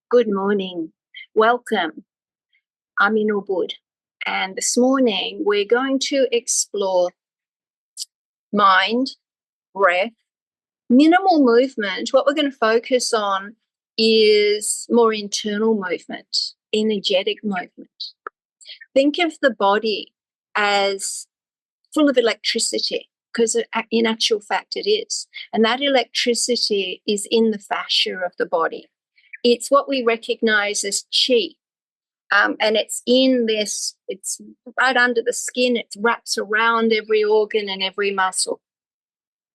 Good morning. Welcome. I'm in Ubud, and this morning we're going to explore mind, breath, minimal movement. What we're going to focus on is more internal movement, energetic movement. Think of the body as full of electricity, because in actual fact it is. And that electricity is in the fascia of the body. It's what we recognize as chi. And it's in this, it's right under the skin, it wraps around every organ and every muscle.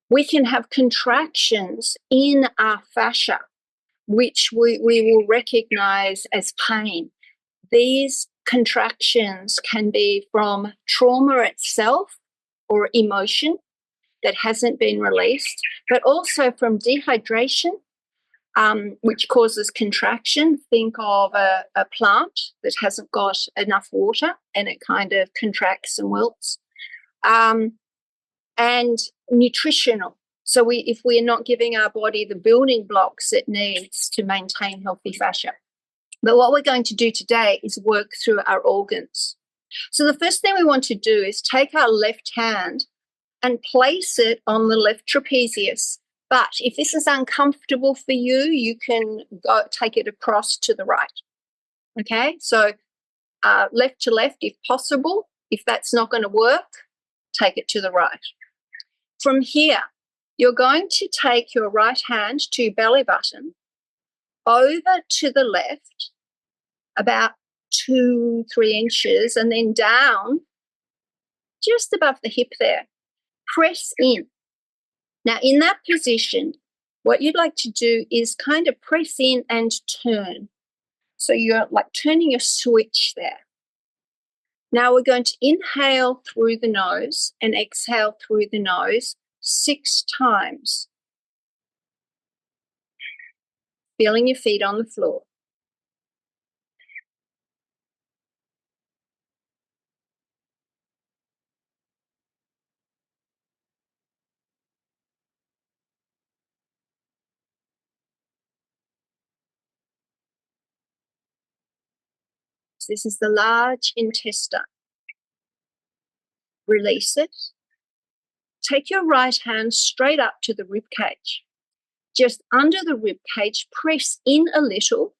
We can have contractions in our fascia, which we will recognize as pain. These contractions can be from trauma itself or emotion that hasn't been released, but also from dehydration, which causes contraction. Think of a plant that hasn't got enough water and it kind of contracts and wilts. And nutritional. So if we're not giving our body the building blocks it needs to maintain healthy fascia. But what we're going to do today is work through our organs. So the first thing we want to do is take our left hand and place it on the left trapezius. But if this is uncomfortable for you, you can go take it across to the right. Okay, so left to left if possible. If that's not going to work, take it to the right. From here, you're going to take your right hand to belly button, over to the left, about 2-3 inches, and then down just above the hip there. Press in. Now, in that position, what you'd like to do is kind of press in and turn. So you're like turning your switch there. Now we're going to inhale through the nose and exhale through the nose 6 times. Feeling your feet on the floor. So this is the large intestine. Release it. Take your right hand straight up to the rib cage. Just under the rib cage, press in a little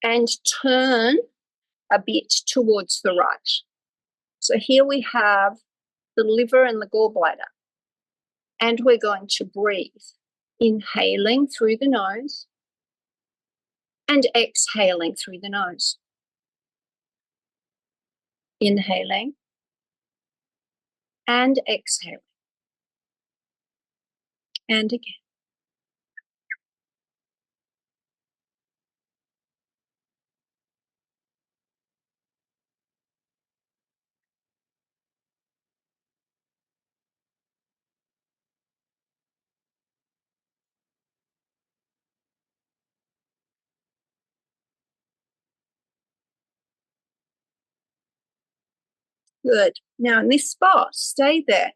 and turn a bit towards the right. So here we have the liver and the gallbladder. And we're going to breathe, inhaling through the nose and exhaling through the nose. Inhaling and exhaling. And again. Good. Now in this spot, stay there.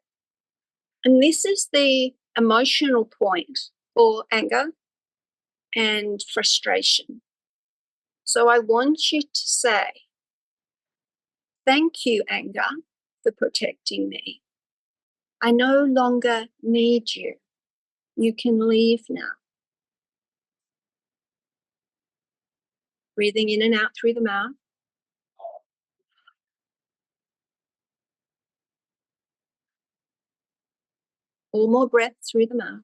And this is the emotional point for anger and frustration. So I want you to say, thank you, anger, for protecting me. I no longer need you. You can leave now. Breathing in and out through the mouth. One more breath through the mouth.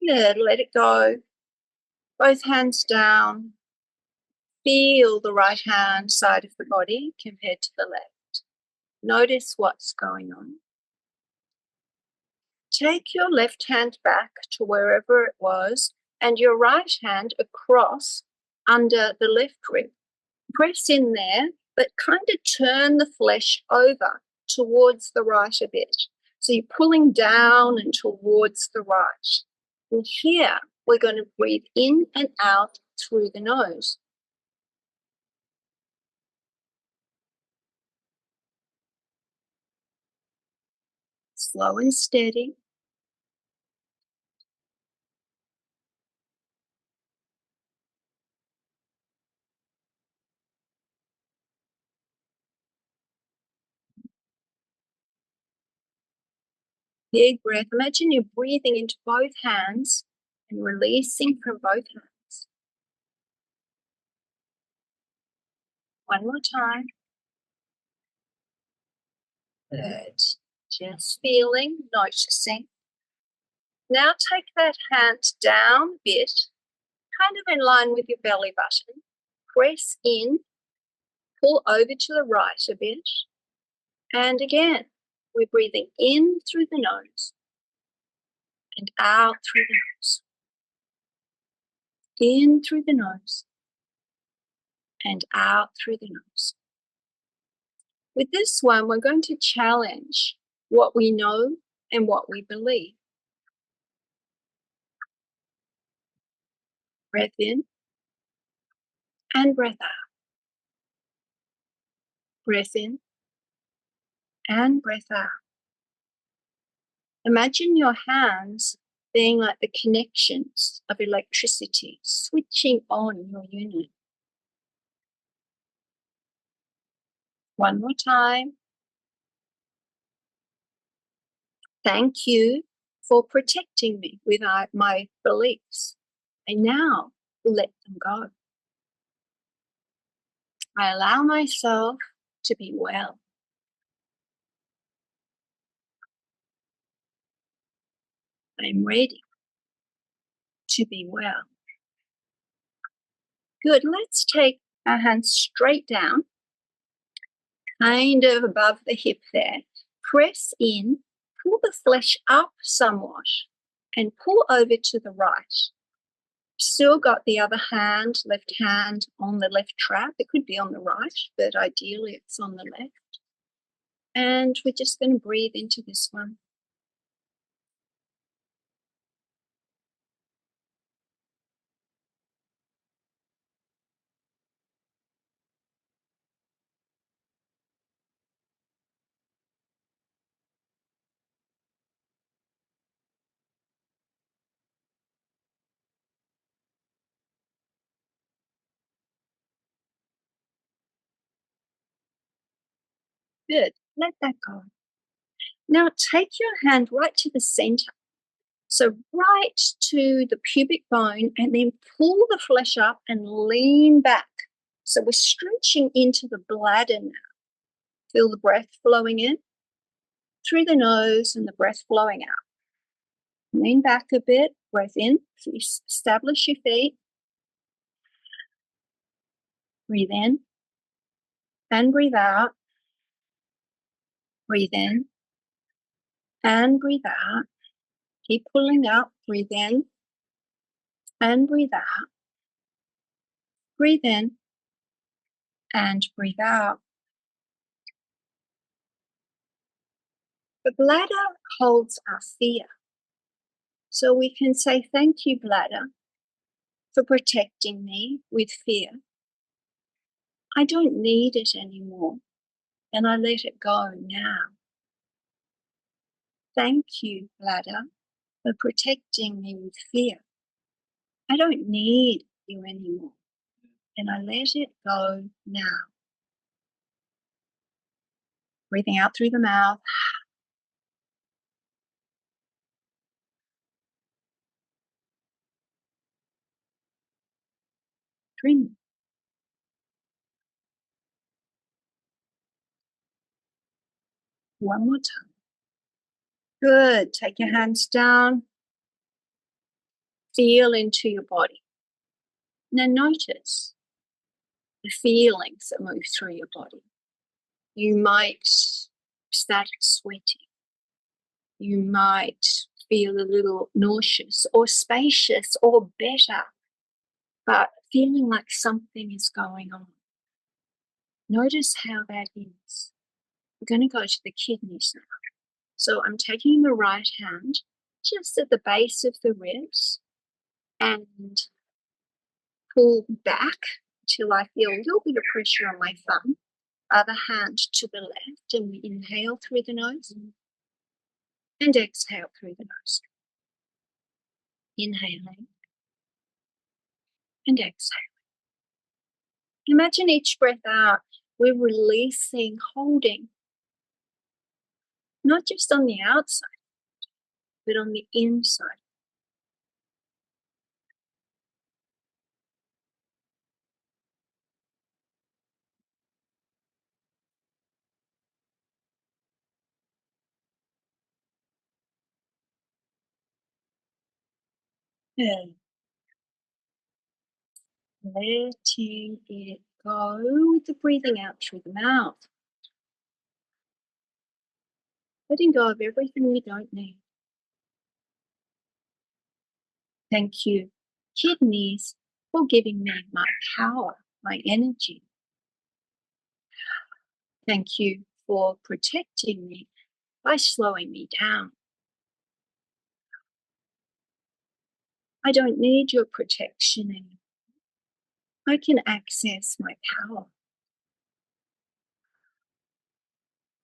Good, let it go. Both hands down. Feel the right hand side of the body compared to the left. Notice what's going on. Take your left hand back to wherever it was and your right hand across under the left rib. Press in there, but kind of turn the flesh over towards the right a bit. So you're pulling down and towards the right. And here we're going to breathe in and out through the nose. Slow and steady. Big breath. Imagine you're breathing into both hands and releasing from both hands. One more time. Good. Just feeling, noticing. Now take that hand down a bit, kind of in line with your belly button. Press in, pull over to the right a bit. And again, we're breathing in through the nose and out through the nose. In through the nose and out through the nose. With this one, we're going to challenge what we know and what we believe. Breath in and breath out. Breath in and breath out. Imagine your hands being like the connections of electricity, switching on your unit. One more time. Thank you for protecting me with my beliefs. I now let them go. I allow myself to be well. I'm ready to be well. Good. Let's take our hands straight down, kind of above the hip there. Press in, pull the flesh up somewhat, and pull over to the right. Still got the other hand, left hand on the left trap. It could be on the right, but ideally it's on the left. And we're just going to breathe into this one. Good. Let that go. Now take your hand right to the center. So right to the pubic bone, and then pull the flesh up and lean back. So we're stretching into the bladder now. Feel the breath flowing in through the nose and the breath flowing out. Lean back a bit, breath in, establish your feet. Breathe in and breathe out. Breathe in and breathe out. Keep pulling up, breathe in and breathe out. Breathe in and breathe out. The bladder holds our fear. So we can say, thank you, bladder, for protecting me with fear. I don't need it anymore, and I let it go now. Thank you, bladder, for protecting me with fear. I don't need you anymore, and I let it go now. Breathing out through the mouth. Dream. One more time. Good. Take your hands down. Feel into your body. Now notice the feelings that move through your body. You might start sweating. You might feel a little nauseous or spacious or better, but feeling like something is going on. Notice how that is. We're going to go to the kidneys now. So I'm taking the right hand just at the base of the ribs and pull back till I feel a little bit of pressure on my thumb. Other hand to the left, and we inhale through the nose And exhale through the nose. Inhaling and exhaling. Imagine each breath out, we're releasing, holding, not just on the outside, but on the inside. And letting it go with the breathing out through the mouth. Letting go of everything we don't need. Thank you, kidneys, for giving me my power, my energy. Thank you for protecting me by slowing me down. I don't need your protection anymore. I can access my power.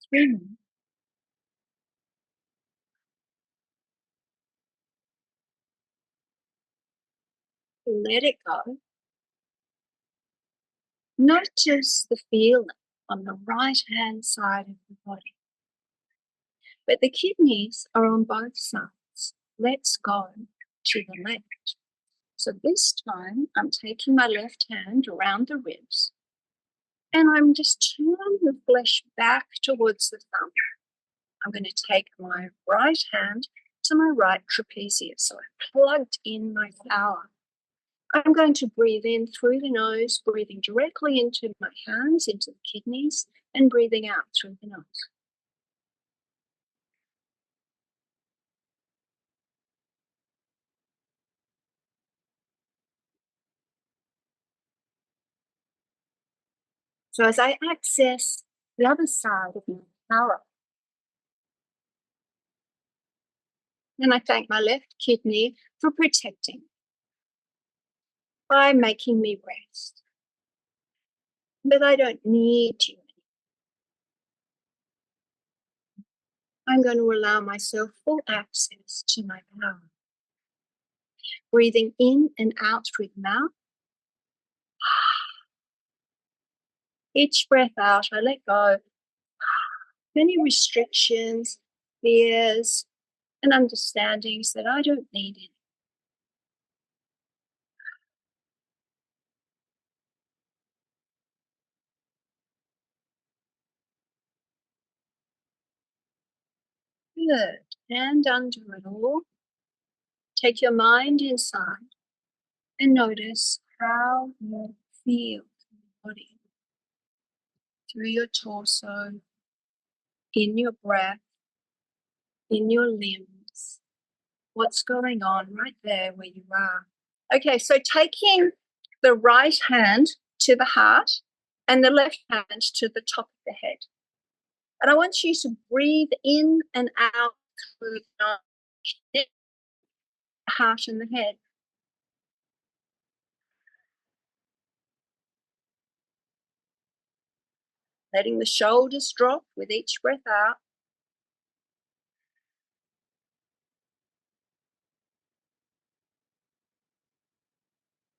3 more. Let it go. Notice the feeling on the right hand side of the body. But the kidneys are on both sides. Let's go to the left. So this time I'm taking my left hand around the ribs and I'm just turning the flesh back towards the thumb. I'm going to take my right hand to my right trapezius. So I've plugged in my power. I'm going to breathe in through the nose, breathing directly into my hands, into the kidneys, and breathing out through the nose. So as I access the other side of my power, and I thank my left kidney for protecting by making me rest. But I don't need you. I'm going to allow myself full access to my power. Breathing in and out through the mouth. Each breath out, I let go. Any restrictions, fears, and understandings that I don't need in. Good. And under it all, take your mind inside and notice how you feel in your body, through your torso, in your breath, in your limbs. What's going on right there where you are? Okay, so taking the right hand to the heart and the left hand to the top of the head. And I want you to breathe in and out through the heart and the head. Letting the shoulders drop with each breath out.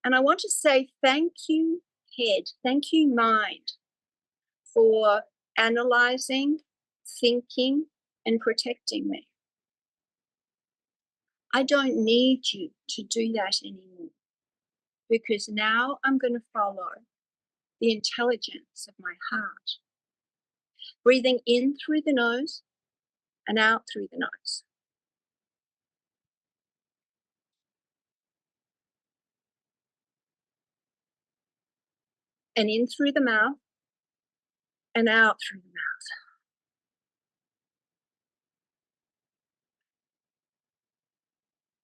And I want to say thank you, head, thank you, mind, for analyzing, thinking, and protecting me. I don't need you to do that anymore, because now I'm going to follow the intelligence of my heart. Breathing in through the nose and out through the nose. And in through the mouth and out through the mouth.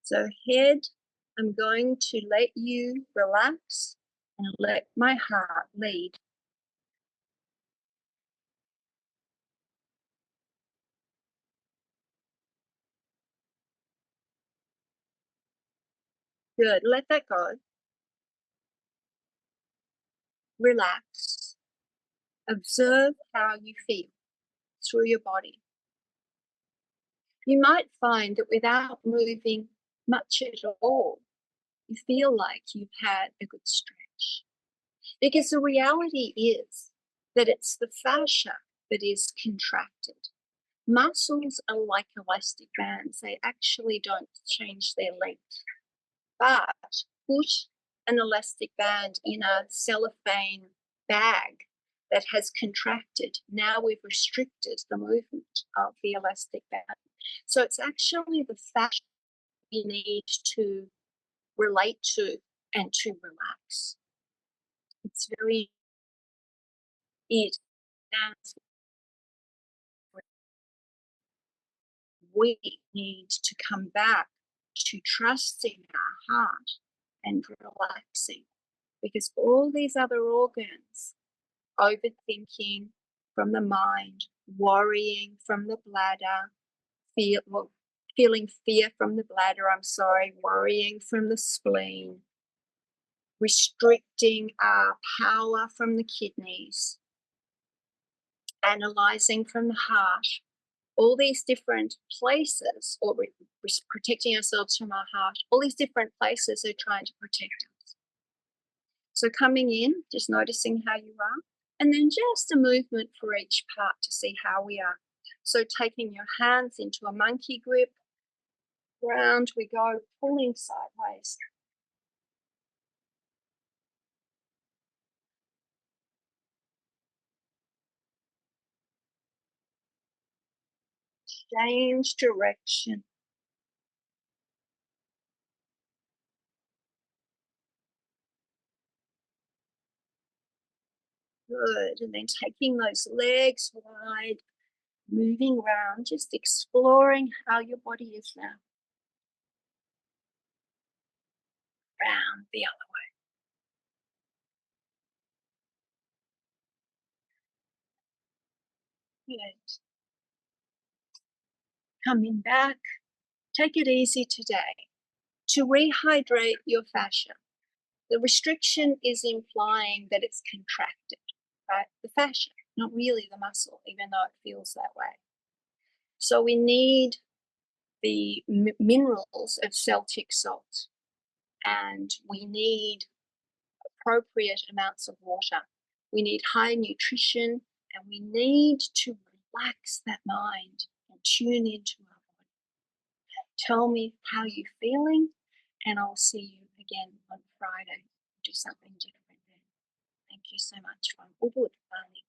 So head, I'm going to let you relax and let my heart lead. Good, let that go. Relax. Observe how you feel through your body. You might find that without moving much at all, you feel like you've had a good stretch. Because the reality is that it's the fascia that is contracted. Muscles are like elastic bands. They actually don't change their length. But put an elastic band in a cellophane bag that has contracted. Now we've restricted the movement of the elastic band. So it's actually the fascia we need to relate to and to relax. It's very, it stands. We need to come back to trusting our heart and relaxing, because all these other organs, overthinking from the mind, worrying from the bladder, feeling fear from the bladder, worrying from the spleen, restricting our power from the kidneys, analyzing from the heart, all these different places, or protecting ourselves from our heart, all these different places are trying to protect us. So coming in, just noticing how you are, and then just a movement for each part to see how we are. So taking your hands into a monkey grip, round we go, pulling sideways. Change direction. Good. And then taking those legs wide, moving around, just exploring how your body is now. Round the other way. Good. Coming back. Take it easy today. To rehydrate your fascia, the restriction is implying that it's contracted, right? The fascia, not really the muscle, even though it feels that way. So we need the minerals of Celtic salt, and we need appropriate amounts of water. We need high nutrition, and we need to relax that mind and tune into our body. Tell me how you're feeling, and I'll see you again on Friday. Do something different then. Thank you so much from Ubud Bali.